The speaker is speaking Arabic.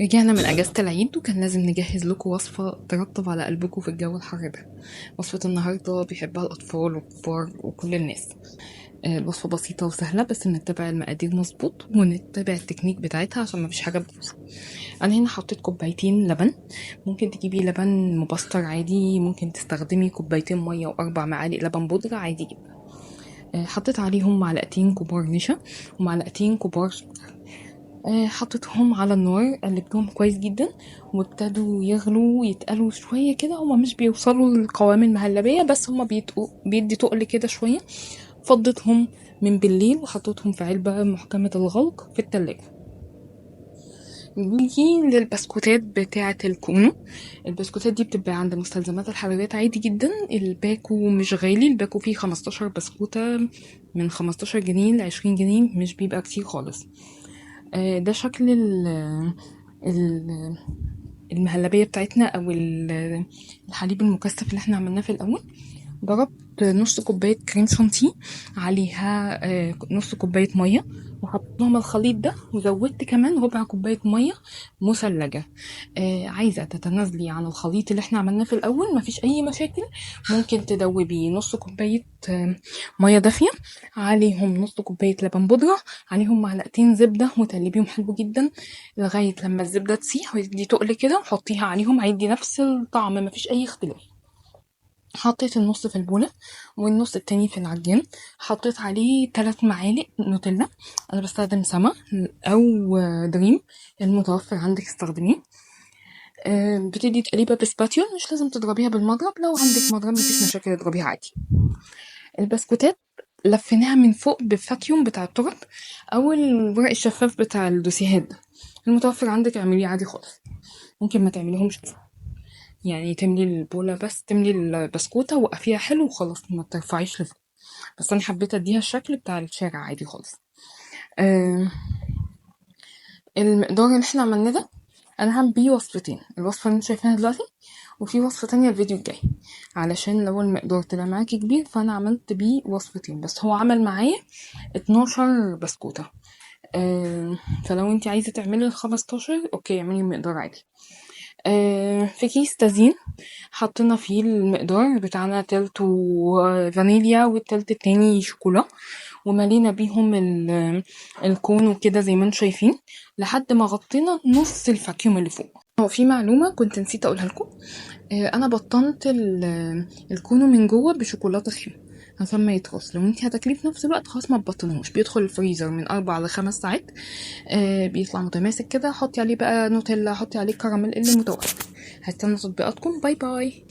رجعنا من اجازة العيد وكان لازم نجهز لكم وصفة ترطب على قلبكم في الجو الحر ده. وصفة النهاردة بيحبها الاطفال والكبار وكل الناس. الوصفة بسيطة وسهلة، بس نتبع المقادير مظبوط ونتبع التكنيك بتاعتها عشان مفيش حاجة تبوظ. انا هنا حطيت كوبايتين لبن. ممكن تجيبي لبن مبستر عادي، ممكن تستخدمي كوبايتين مية واربع معالق لبن بودرة عادي جدا. حطيت عليهم معلقتين كبار نشا ومعلقتين كبار سكر. حطيتهم على النار، قلبتهم كويس جدا وابتدوا يغلوا ويتقلوا شوية كده. هما مش بيوصلوا للقوام المهلبية، بس هما بيدي تقل كده شوية. فضيتهم من بالليل وحطيتهم في علبة محكمة الغلق في التلاجة. نيجي للبسكوتات بتاعة الكونو. البسكوتات دي بتبقى عند مستلزمات الحلويات عادي جدا. الباكو مش غالي، الباكو فيه 15 بسكوتة من 15 جنيه ل20 جنيه، مش بيبقى كتير خالص. ده شكل ال- المهلبية بتاعتنا او الحليب المكثف اللي احنا عملناه في الاول. ضربت نص كوباية كريم شانتيه عليها نص كوباية مية، وحطيتهم الخليط ده، وزودت كمان ربع كوباية مية مثلجة. عايزة تتنازلي عن الخليط اللي احنا عملناه في الأول، مفيش أي مشاكل. ممكن تدوبي نص كوباية مية دافية، عليهم نص كوباية لبن بودرة، عليهم معلقتين زبدة، وتقلبيهم حلو جدا لغاية لما الزبدة تسيح وتدي تقل كده، وحطيها عليهم هيدي نفس الطعم، مفيش أي اختلاف. حطيت النص في البولة والنص التاني في العجين. حطيت عليه 3 معالق نوتيلا. انا بستخدم سما او دريم، المتوفر عندك استخدميه. بتدي تقليبه بسباتيول، مش لازم تضربيها بالمضرب، لو عندك مضرب مفيش مشاكل اضربيها عادي. البسكوتات لفيناها من فوق بالفاكيوم بتاع التورت او الورق الشفاف بتاع الدوسيهات ده. المتوفر عندك اعمليه عادي خالص. ممكن ما تعمليهمش، يعني تملي البولة بس تملي البسكوتة وقفيها حلو وخلاص، ما ترفعيش لفوق. بس انا حبيت اديها الشكل بتاع الشارع عادي خالص. آه المقدار اللي احنا عملناه ده، انا هعمل بيه وصفتين، الوصفة اللي انت شايفاها دلوقتي وفي وصفة تانية الفيديو الجاي، علشان لو المقدار طلع معاكي كبير فانا عملت بيه وصفتين، بس هو عمل معايا 12 بسكوتة. فلو انت عايزة تعملي ال15 اوكي اعملي المقدار عادي. في كيس تزيين حطينا فيه المقدار بتاعنا، تلت فانيليا والتلت التاني شوكولا، وملينا بيهم الكون وكده زي ما انتم شايفين، لحد ما غطينا نص الفاكيوم اللي فوق. هو في معلومة كنت نسيت اقولها لكم. انا بطنت الكونو من جوه بشوكولاتة خام عشان ما يترص. لو انت هتاكليه في نفس الوقت خلاص ما تبطنوش، بيدخل الفريزر من 4 ل5 ساعات. بيطلع متماسك كده. حطي عليه بقى نوتيلا، حطي عليه كراميل اللي متوفر. هستنى تطبيقاتكم. باي باي.